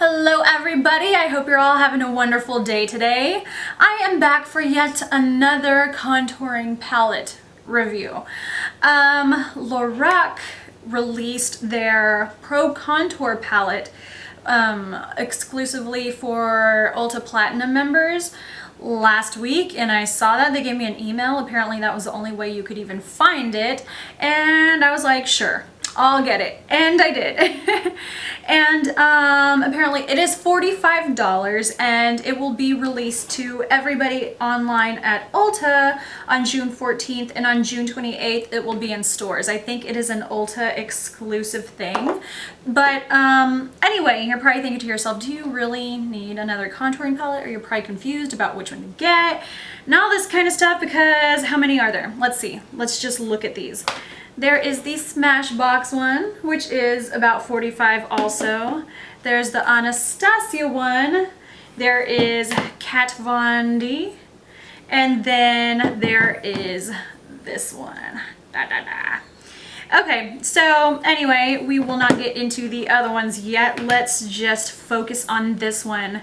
Hello everybody, I hope you're all having a wonderful day today. I am back for yet another contouring palette review. Lorac released their Pro Contour palette exclusively for Ulta Platinum members last week, and I saw that. They gave me an email. Apparently that was the only way you could even find it, and I was like, sure, I'll get it, and I did. And apparently it is $45 and it will be released to everybody online at Ulta on June 14th, and on June 28th it will be in stores. I think it is an Ulta exclusive thing. But anyway, you're probably thinking to yourself, do you really need another contouring palette? Or you're probably confused about which one to get and all this kind of stuff, because how many are there? Let's see. Let's just look at these. There is the Smashbox one, which is about $45 also. There's the Anastasia one. There is Kat Von D. And then there is this one. Okay, so anyway, we will not get into the other ones yet. Let's just focus on this one.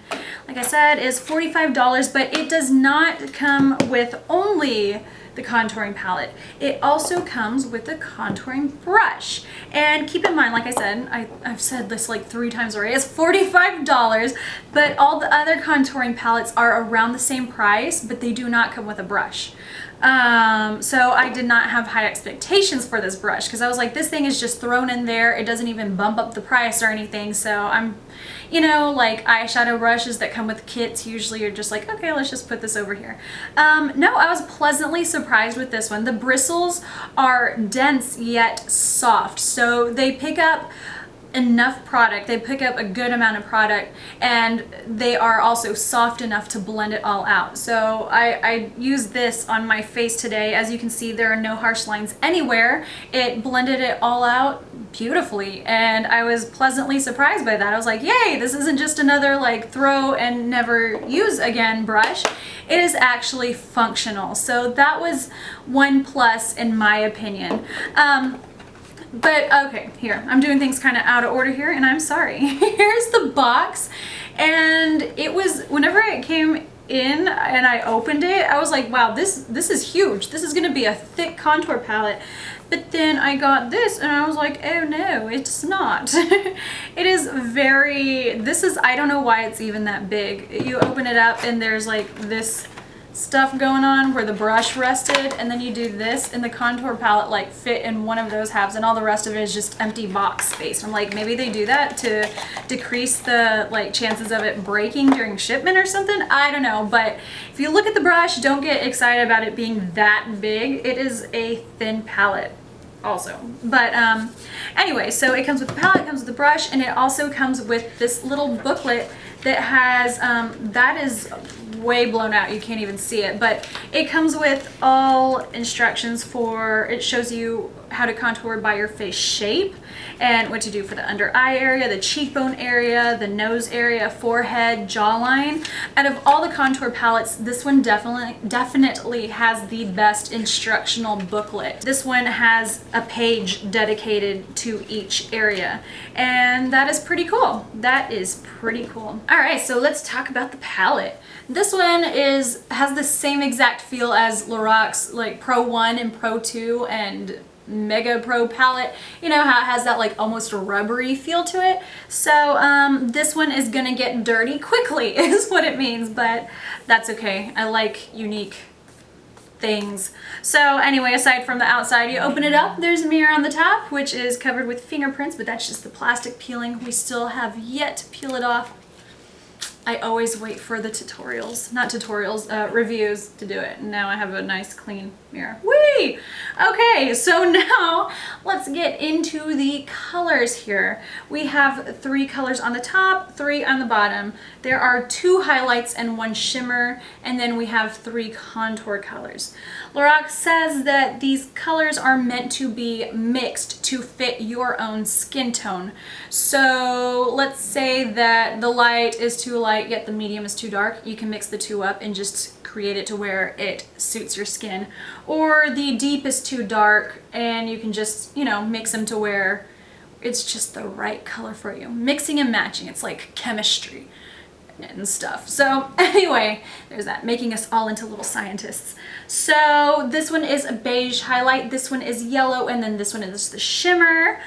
Like I said, it's $45, but it does not come with only the contouring palette. It also comes with the contouring brush. And keep in mind, like I said, I've said this like 3 times already, it's $45, but all the other contouring palettes are around the same price, but they do not come with a brush. So I did not have high expectations for this brush, because I was like, this thing is just thrown in there. It doesn't even bump up the price or anything. So I'm, you know, like eyeshadow brushes that come with kits usually are just like, okay, let's just put this over here. No, I was pleasantly surprised with this one. The bristles are dense yet soft, so they pick up enough product. They pick up a good amount of product, and they are also soft enough to blend it all out. So I used this on my face today. As you can see, there are no harsh lines anywhere. It blended it all out beautifully, and I was pleasantly surprised by that. I was like, yay, this isn't just another like throw and never use again brush. It is actually functional. So that was one plus in my opinion. But okay, here, I'm doing things kind of out of order here, and I'm sorry. Here's the box, and it was, whenever it came in and I opened it, I was like, wow, this is huge. This is gonna be a thick contour palette. But then I got this and I was like, oh no, it's not. It is very, this is, I don't know why it's even that big. You open it up and there's like this stuff going on where the brush rested, and then you do this, and the contour palette like fit in one of those halves, and all the rest of it is just empty box space. I'm like, maybe they do that to decrease the like chances of it breaking during shipment or something. I don't know, but if you look at the brush, don't get excited about it being that big. It is a thin palette also. But anyway, so it comes with the palette, it comes with the brush, and it also comes with this little booklet that has that is way blown out, you can't even see it, but it comes with all instructions for, it shows you how to contour by your face shape and what to do for the under eye area, the cheekbone area, the nose area, forehead, jawline. Out of all the contour palettes, this one definitely has the best instructional booklet. This one has a page dedicated to each area, and that is pretty cool. That is pretty cool. All right, so let's talk about the palette. This one has the same exact feel as Lorac's like Pro 1 and Pro 2 and Mega Pro palette. You know how it has that like almost rubbery feel to it. So this one is gonna get dirty quickly is what it means, but that's okay. I like unique things. So anyway, aside from the outside, you open it up, there's a mirror on the top, which is covered with fingerprints, but that's just the plastic peeling. We still have yet to peel it off. I always wait for the tutorials, not tutorials, reviews to do it. Now I have a nice clean mirror. Whee! Okay, so now let's get into the colors here. We have 3 colors on the top, 3 on the bottom. There are 2 highlights and 1 shimmer, and then we have 3 contour colors. Lorac says that these colors are meant to be mixed to fit your own skin tone. So let's say that the light is too light yet the medium is too dark. You can mix the 2 up and just create it to where it suits your skin. Or the deep is too dark and you can just, you know, mix them to where it's just the right color for you. Mixing and matching, it's like chemistry and stuff. So anyway, there's that, making us all into little scientists. So this one is a beige highlight, this one is yellow, and then this one is the shimmer.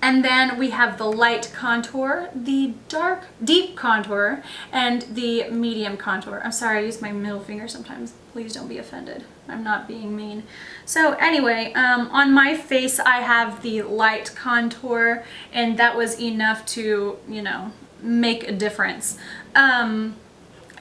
And then we have the light contour, the dark, deep contour, and the medium contour. I'm sorry, I use my middle finger sometimes. Please don't be offended. I'm not being mean. So anyway, on my face, I have the light contour, and that was enough to, you know, make a difference. And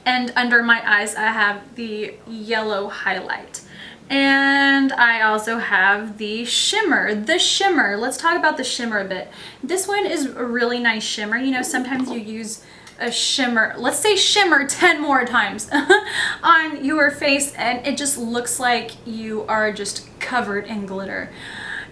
under my eyes, I have the yellow highlight. And I also have the shimmer. The shimmer, let's talk about the shimmer a bit. This one is a really nice shimmer. You know, sometimes you use a shimmer, let's say shimmer 10 more times on your face, and it just looks like you are just covered in glitter.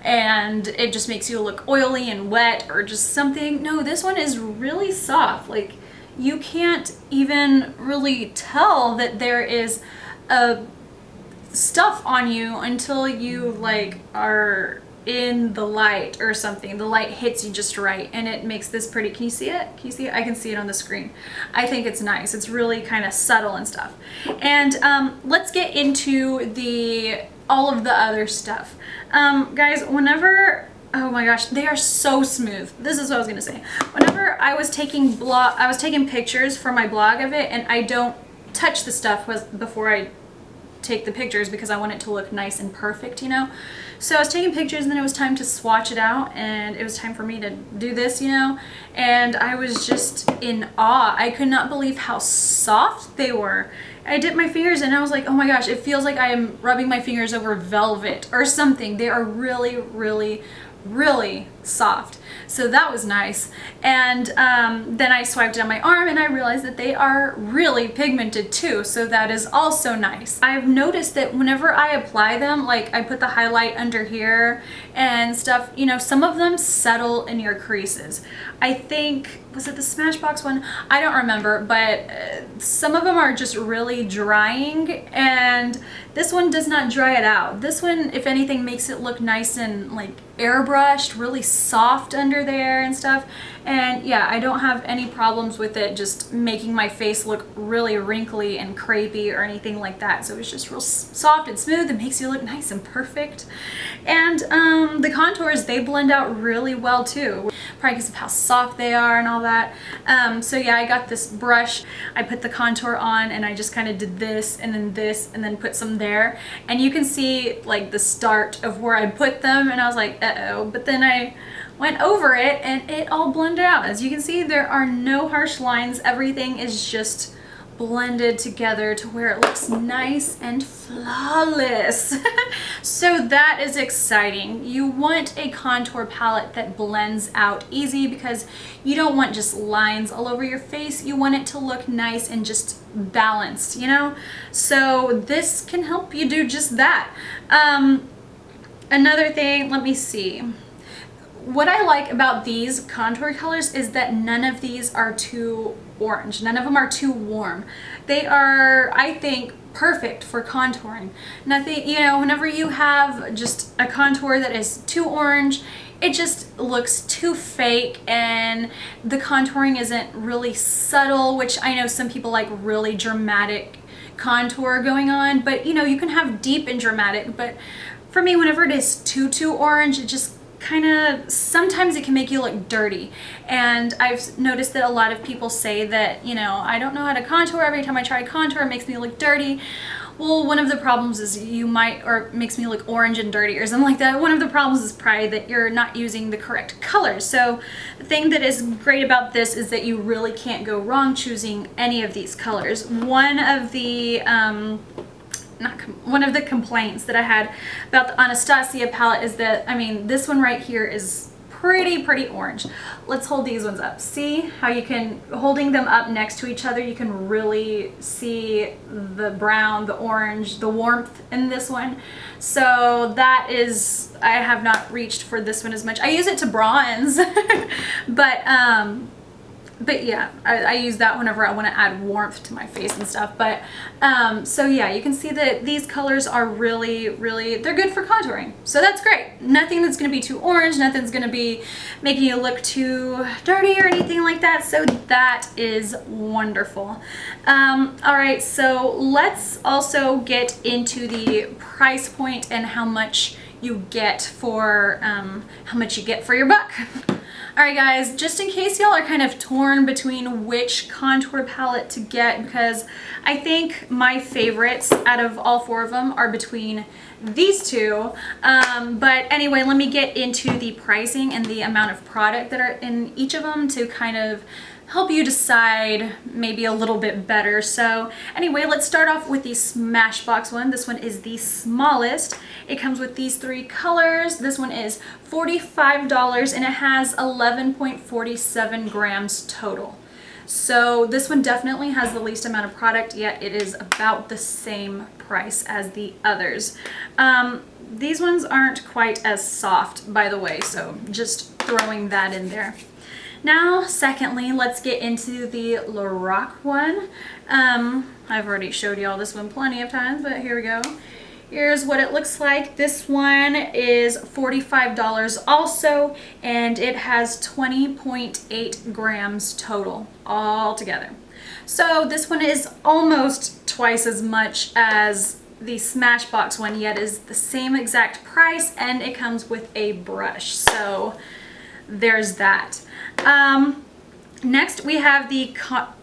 And it just makes you look oily and wet or just something. No, this one is really soft. Like, you can't even really tell that there is a stuff on you until you like are in the light or something. The light hits you just right and it makes this pretty. Can you see it? Can you see it? I can see it on the screen. I think it's nice. It's really kind of subtle and stuff. And let's get into all of the other stuff. Guys, whenever, oh my gosh, they are so smooth. This is what I was gonna say. Whenever I was taking pictures for my blog of it, and I don't touch the stuff before I take the pictures because I want it to look nice and perfect, you know. So I was taking pictures and then it was time to swatch it out, and it was time for me to do this, you know, and I was just in awe. I could not believe how soft they were. I dipped my fingers and I was like, oh my gosh, it feels like I am rubbing my fingers over velvet or something. They are really, really, really soft. So that was nice. And then I swiped it on my arm and I realized that they are really pigmented too. So that is also nice. I've noticed that whenever I apply them, like I put the highlight under here and stuff, you know, some of them settle in your creases. I think, was it the Smashbox one? I don't remember, but some of them are just really drying, and this one does not dry it out. This one, if anything, makes it look nice and like airbrushed, really soft under there and stuff. And yeah, I don't have any problems with it just making my face look really wrinkly and crepey or anything like that. So it's just real soft and smooth. It makes you look nice and perfect. And the contours, they blend out really well too, probably because of how soft they are and all that. So yeah, I got this brush, I put the contour on and I just kind of did this and then put some there, and you can see like the start of where I put them, and I was like, uh-oh, but then I went over it and it all blended out. As you can see, there are no harsh lines. Everything is just blended together to where it looks nice and flawless. So that is exciting. You want a contour palette that blends out easy because you don't want just lines all over your face. You want it to look nice and just balanced, you know? So this can help you do just that. Another thing, let me see. What I like about these contour colors is that none of these are too orange. None of them are too warm. They are, I think, perfect for contouring. Nothing, you know, whenever you have just a contour that is too orange, it just looks too fake and the contouring isn't really subtle, which I know some people like really dramatic contour going on, but you know, you can have deep and dramatic, but for me, whenever it is too orange, it just kind of, sometimes it can make you look dirty. And I've noticed that a lot of people say that, you know, I don't know how to contour. Every time I try contour, it makes me look dirty. Well, one of the problems is you might, or makes me look orange and dirty or something like that. One of the problems is probably that you're not using the correct colors. So the thing that is great about this is that you really can't go wrong choosing any of these colors. One of the complaints that I had about the Anastasia palette is that, I mean, this one right here is pretty orange. Let's hold these ones up. See how you can, holding them up next to each other, you can really see the brown, the orange, the warmth in this one. So that is, I have not reached for this one as much. I use it to bronze, but but yeah, I use that whenever I want to add warmth to my face and stuff. But so yeah, you can see that these colors are really, they're good for contouring. So that's great. Nothing that's going to be too orange, nothing's going to be making you look too dirty or anything like that. So that is wonderful. All right, so let's also get into the price point and how much you get for your buck. Alright guys, just in case y'all are kind of torn between which contour palette to get, because I think my favorites out of all four of them are between these two. But anyway, let me get into the pricing and the amount of product that are in each of them to kind of help you decide maybe a little bit better. So anyway, let's start off with the Smashbox one. This one is the smallest. It comes with these three colors. This one is $45 and it has 11.47 grams total. So this one definitely has the least amount of product, yet it is about the same price as the others. These ones aren't quite as soft, by the way, so just throwing that in there. Now, secondly, let's get into the Lorac one. I've already showed you all this one plenty of times, but here we go. Here's what it looks like. This one is $45 also, and it has 20.8 grams total all together. So this one is almost twice as much as the Smashbox one, yet is the same exact price, and it comes with a brush. So there's that. Next we have the Kat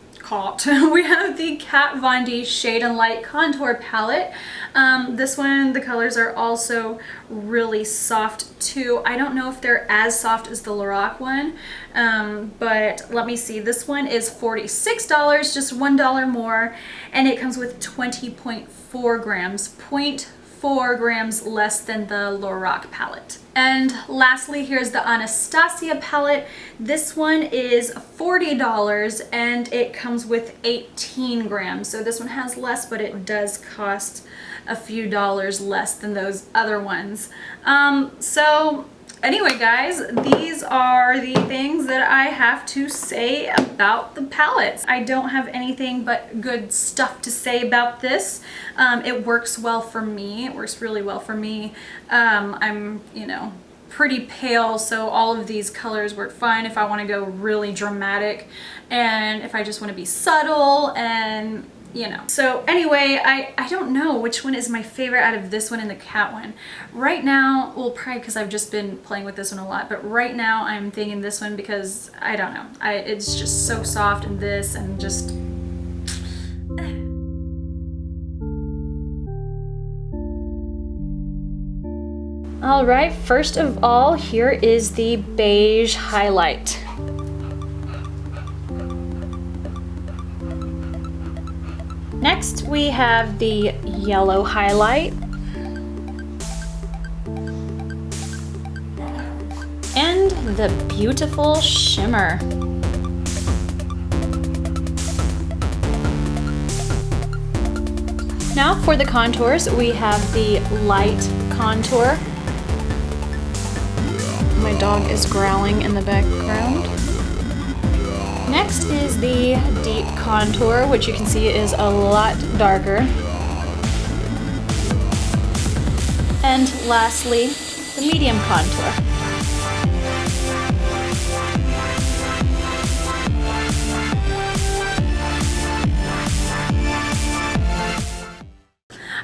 Von D Shade and Light Contour Palette. This one, the colors are also really soft too. I don't know if they're as soft as the Lorac one, but let me see. This one is $46, just $1 more, and it comes with 20.4 grams, 0.4 grams less than the Lorac palette. And lastly, here's the Anastasia palette. This one is $40 and it comes with 18 grams. So this one has less, but it does cost a few dollars less than those other ones. So anyway, guys, these are the things that I have to say about the palettes. I don't have anything but good stuff to say about this. It works well for me. It works really well for me. I'm, you know, pretty pale, so all of these colors work fine if I want to go really dramatic and if I just want to be subtle and, you know. So anyway, I don't know which one is my favorite out of this one and the cat one. Right now, well, probably because I've just been playing with this one a lot, but right now I'm thinking this one because, I don't know, it's just so soft and this and just... Alright, first of all, here is the beige highlight. Next, we have the yellow highlight. And the beautiful shimmer. Now for the contours, we have the light contour. My dog is growling in the background. Next is the deep contour, which you can see is a lot darker. And lastly, the medium contour.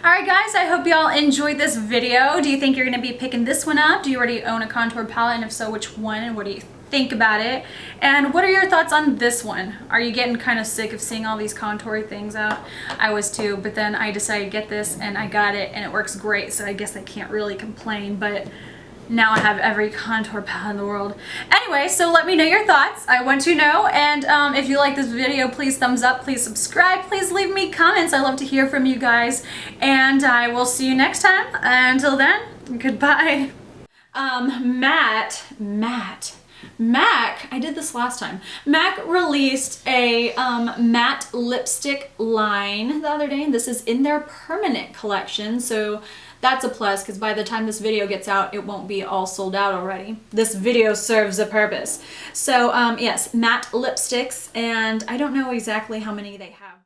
Alright guys, I hope y'all enjoyed this video. Do you think you're going to be picking this one up? Do you already own a contour palette? And if so, which one? And what do you think about it? And what are your thoughts on this one? Are you getting kind of sick of seeing all these contour things out? I was too, but then I decided to get this and I got it and it works great, so I guess I can't really complain, but now I have every contour palette in the world. Anyway, so let me know your thoughts. I want to know, and if you like this video, please thumbs up, please subscribe, please leave me comments. I love to hear from you guys, and I will see you next time. Until then, goodbye. Matt MAC, I did this last time. MAC released a matte lipstick line the other day, and this is in their permanent collection. So that's a plus, because by the time this video gets out, it won't be all sold out already. This video serves a purpose. So yes, matte lipsticks, and I don't know exactly how many they have.